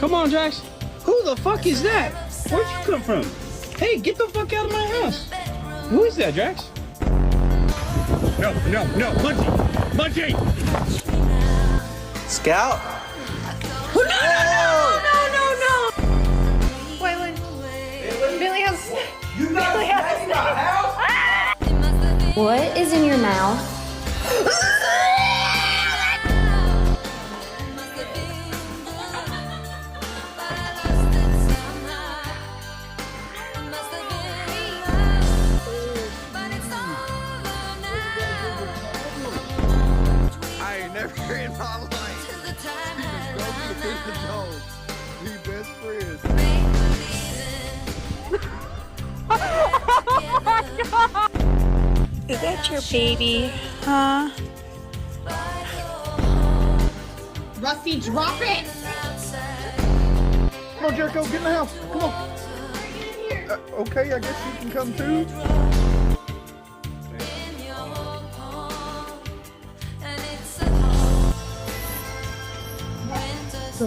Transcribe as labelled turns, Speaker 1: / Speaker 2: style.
Speaker 1: Come on, Jax. Who the fuck is that? Where'd you come from? Hey, get the fuck out of my house. Who is that, Jax? No, Munchie!
Speaker 2: Scout?
Speaker 3: No! Wait. Billy has...
Speaker 2: You got me in my house?
Speaker 4: What is in your mouth?
Speaker 5: I ain't never in my life seen a doggy and a dog be best friends.
Speaker 3: Is that your baby? Huh?
Speaker 6: Rusty, drop it!
Speaker 5: Come on, Jericho, get in the house. Come on. Okay, I guess you can come too. So